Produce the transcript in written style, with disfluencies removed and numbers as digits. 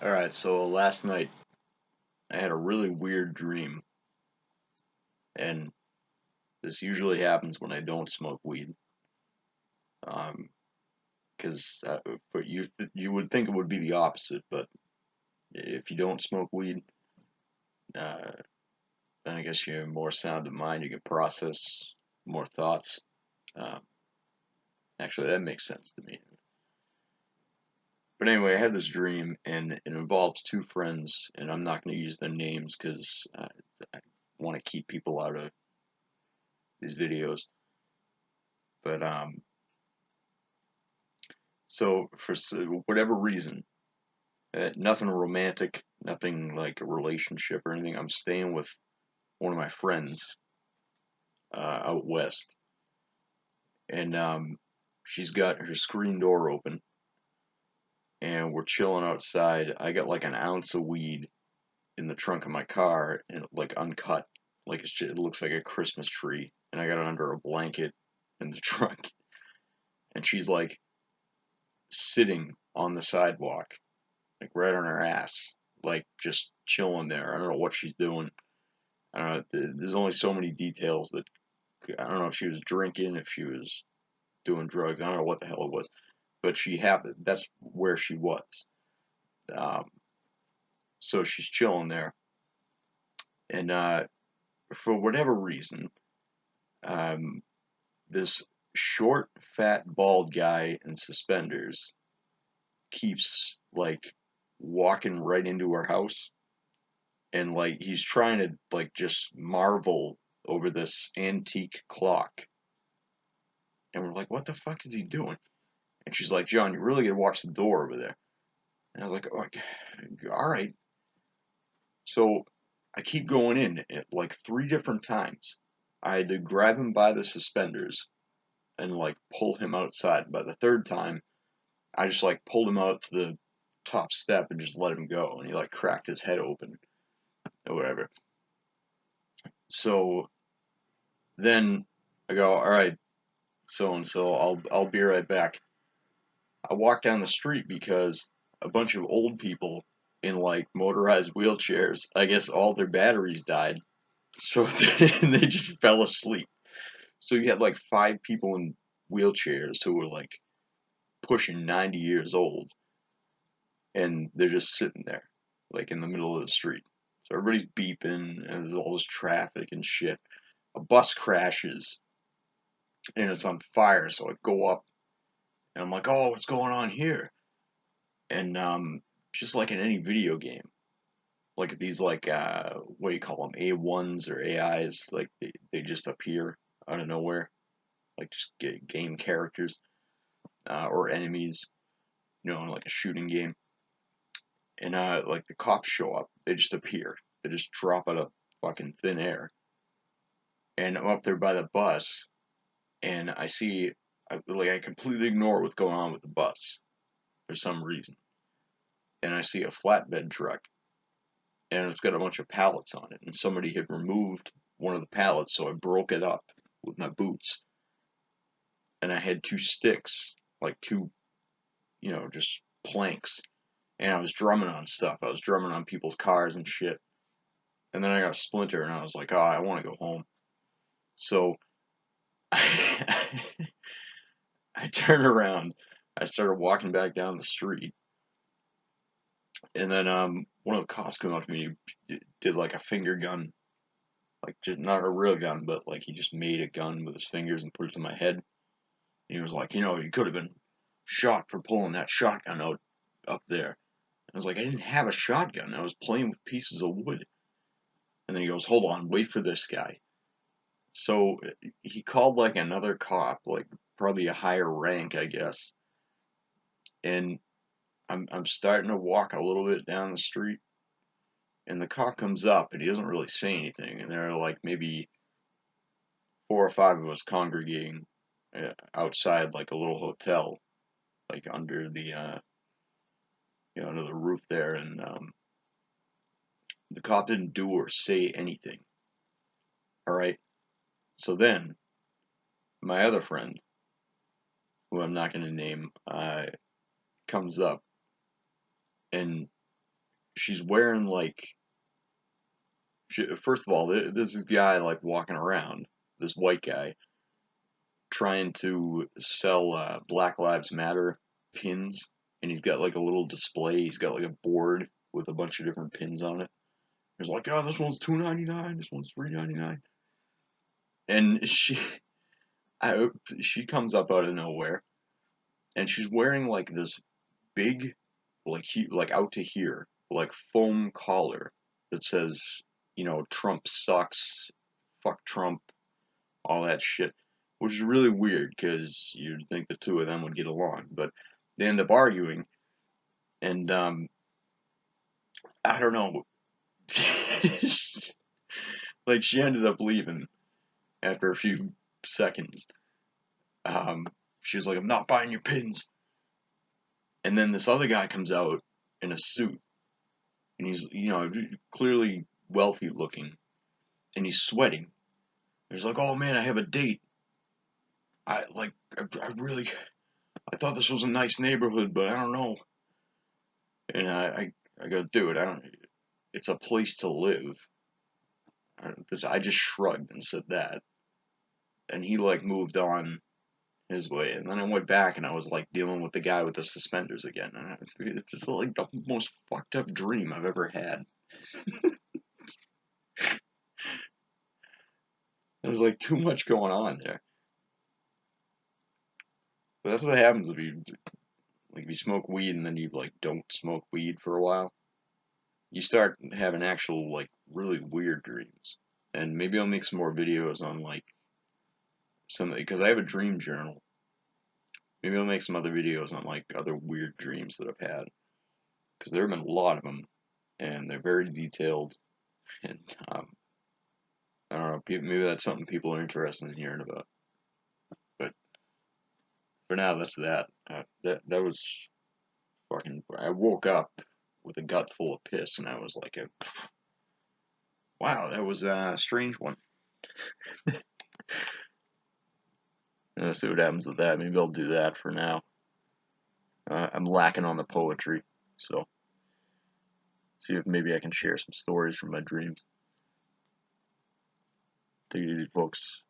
Alright, so last night I had a really weird dream, and this usually happens when I don't smoke weed. Um, because but you would think it would be the opposite, but if you don't smoke weed, uh, then I guess you have more sound of mind. You can process more thoughts. Um, actually, that makes sense to me. But anyway, I had this dream, and it involves two friends, and I'm not going to use their names because I want to keep people out of these videos. But so for whatever reason, nothing romantic, nothing like a relationship or anything. I'm staying with one of my friends out west, and she's got her screen door open, and we're chilling outside. I got like an ounce of weed in the trunk of my car, and like uncut, like it looks like a Christmas tree, and I got it under a blanket in the trunk, and she's like sitting on the sidewalk, like right on her ass, like just chilling there. I don't know what she's doing. I don't know. There's only so many details that I don't know if she was drinking, if she was doing drugs. I don't know what the hell it was, but she happened. That's where she was. Um, so she's chilling there, and for whatever reason, um, this short, fat, bald guy in suspenders keeps like walking right into her house, and like he's trying to like just marvel over this antique clock, and we're like, what the fuck is he doing? And she's like, John, you really gotta watch the door over there. And I was like, oh, all right. So I keep going in like three different times. I had to grab him by the suspenders and like pull him outside. By the third time, I just like pulled him out to the top step and just let him go. And he like cracked his head open or whatever. So then I go, all right, so and so, I'll be right back. I walked down the street because a bunch of old people in like motorized wheelchairs, I guess all their batteries died. So they just fell asleep. So you had like five people in wheelchairs who were like pushing 90 years old, and they're just sitting there, like in the middle of the street. So everybody's beeping, and there's all this traffic and shit. A bus crashes, and it's on fire, so I go up, and I'm like, oh, what's going on here? And just like in any video game, like these like what do you call them, A1s or AIs, like they just appear out of nowhere, like just game characters or enemies, in like a shooting game. And like the cops show up, they just appear, they just drop out of fucking thin air. And I'm up there by the bus, and I see, I completely ignore what's going on with the bus for some reason, and I see a flatbed truck, and it's got a bunch of pallets on it, and somebody had removed one of the pallets, so I broke it up with my boots, and I had two sticks, like two, just planks, and I was drumming on stuff. I was drumming on people's cars and shit, and then I got a splinter, and I was like, oh, I want to go home. So I, I turned around, I started walking back down the street, and then one of the cops came up to me, did like a finger gun, like just not a real gun, but like he just made a gun with his fingers and put it to my head. And he was like, you could have been shot for pulling that shotgun out up there. I was like, I didn't have a shotgun. I was playing with pieces of wood. And then he goes, hold on, wait for this guy. So he called like another cop, like probably a higher rank, I guess. And I'm starting to walk a little bit down the street, and the cop comes up, and he doesn't really say anything. And there are like maybe four or five of us congregating outside like a little hotel, like under the under the roof there. And the cop didn't do or say anything. All right. So then my other friend, who I'm not going to name, comes up, and she's wearing like, first of all, there's this guy like walking around, this white guy, trying to sell Black Lives Matter pins, and he's got like a little display. He's got like a board with a bunch of different pins on it. He's like, "Oh, this one's $2.99. This one's $3.99." And she comes up out of nowhere, and she's wearing like this big, like out to here, like foam collar that says, Trump sucks, fuck Trump, all that shit, which is really weird because you'd think the two of them would get along, but they end up arguing, and I don't know, like she ended up leaving after a few seconds. Um, she was like, "I'm not buying your pins," and then this other guy comes out in a suit, and he's clearly wealthy looking, and he's sweating. He's like, "Oh man, I have a date. I really I thought this was a nice neighborhood, but I don't know." And I go, "Dude, I don't. It's a place to live." I just shrugged and said that, and he like moved on his way. And then I went back and I was like dealing with the guy with the suspenders again. And it's just like the most fucked up dream I've ever had. There's like too much going on there. But that's what happens if you smoke weed and then you like don't smoke weed for a while. You start having actual like really weird dreams. And maybe I'll make some more videos on like some, because I have a dream journal. Maybe I'll make some other videos on like other weird dreams that I've had, because there have been a lot of them, and they're very detailed. And I don't know, maybe that's something people are interested in hearing about. But for now, that's that. That was fucking. I woke up with a gut full of piss, and I was like, "Wow, that was a strange one." Let's see what happens with that. Maybe I'll do that for now. I'm lacking on the poetry, so see if maybe I can share some stories from my dreams. Take it easy, folks.